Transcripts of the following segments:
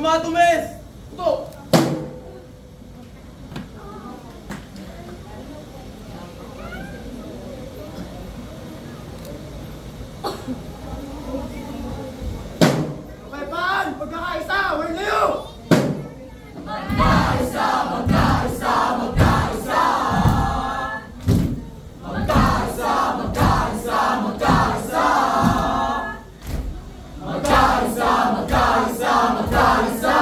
dumatumis! Ito! Kapayapaan! Pagkakaisa! Where na yun? Magkaisa, magkaisa, magkaisa. Magkaisa, magkaisa, magkaisa. Magkaisa, magkaisa, magkaisa.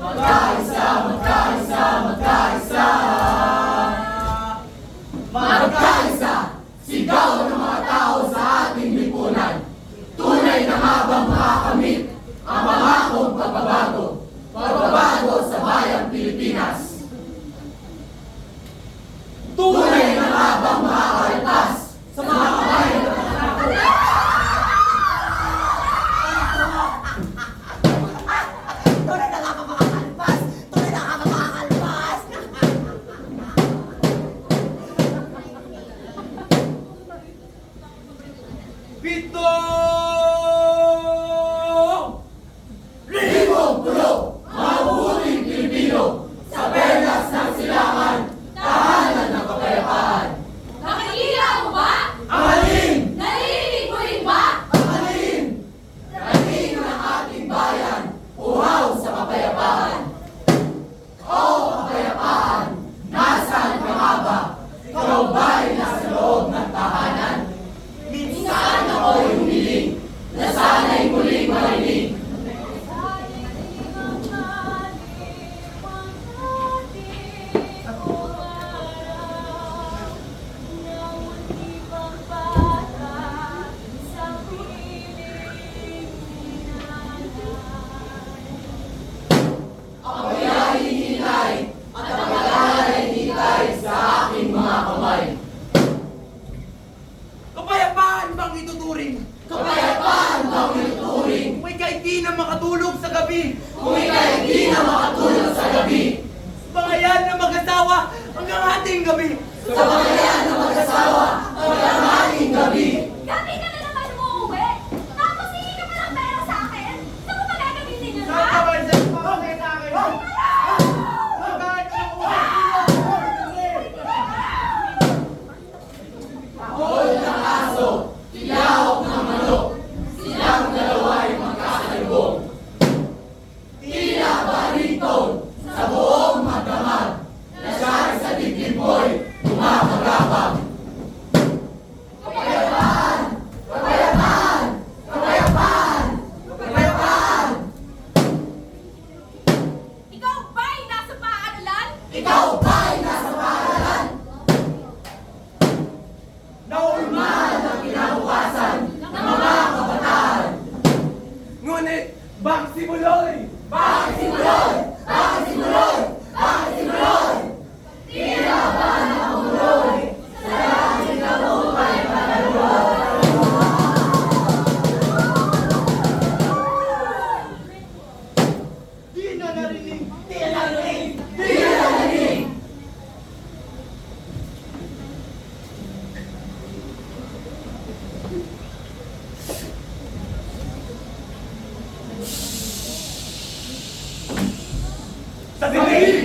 Magkaisa, magkaisa, magkaisa. Magkaisa, sigaw ng mga tao sa ating lipunan. Tunay na nga bang makakamit ang pangakong pagbabago? Pagbabago sa bayang Pilipinas. Tunay na nga bang makakaltas sa mga kabayan na nananakot? Tunay na nga ba makakalpas? Tunay na nga ba makakalpas? Pito! Libong pulo, mabubuting Pilipino, sa perlas ng silangan, tahanan ng kapayapaan. Nakikita mo ba? Ang alin! Naririnig mo rin ba? Ang alin! Dating ng ating bayan, uhaw sa kapayapaan. O kapayapaan, nasaan ka nga ba? Ikaw ba'y nasa loob ng tahanan? Minsan ako'y humiling, na sana'y muling marinig. Ako'y ay hinihintay at ang pag-aalala ay hinihintay sa aking mga kamay. Kapayapaan bang ituturing? Kapayapaan bang ituturing? Kung ika'y di na makatulog sa gabi. Kung ika'y di na makatulog sa gabi. Bangayan na mag-asawa hanggang ating gabi. Sa bangayan na mag-asawa hanggang ating gabi. Gabi ka na naman umuwi. Tapos hindi ka pa ng pera sa akin. Saan mo ba gagamitin yun, Saan ka ha? ba dyan? Bakit sa akin? Bakit ka Tahol ng aso, tilahok ng manok. Silang dalawa'y magkasalubong. Tila bariton sa buong magdamag. Nasaan sa dibdib mo'y tumakagabang. Kapayapaan! Kapayapaan! Kapayapaan! Kapayapaan! Ikaw ba'y nasa paaralan? Ikaw ba'y nasa paaralan? Naulman ang kinabukasan ng mga kabataan. Ngunit, bang simuloy? Bakit simuloy? Bakit simuloy? Bakit simuloy? Tila ba nakamuloy? Sa langit na buhay panaluloy. Di na narinig. Di na narinig. Tila narinig. Sa dilim!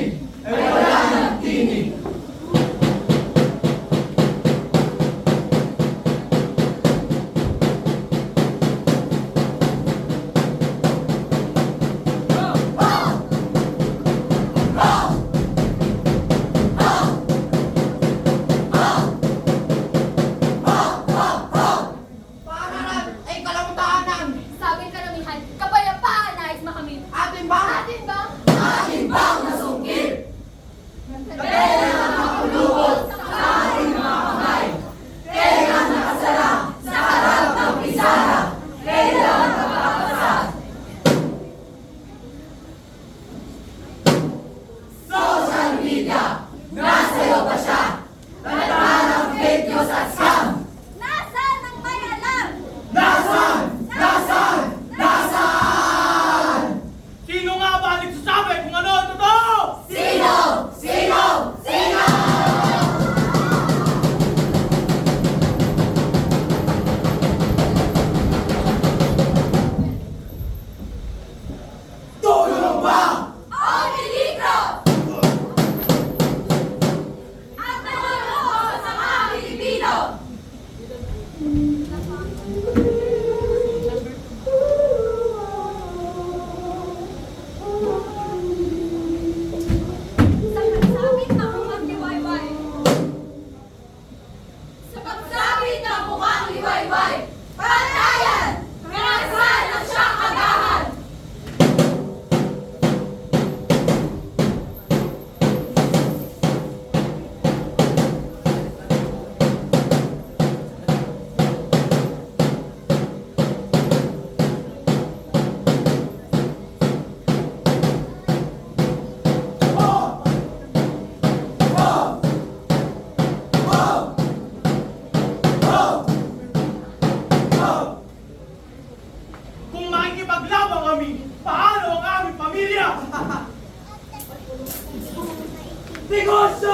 Ay wala ng tinig. Paaralan ay kalamutahanan! Sabi ng karamihan, kapayapaan nais makamit. Atin ba? Atin ba? Ating bang nasungkit Negosyo!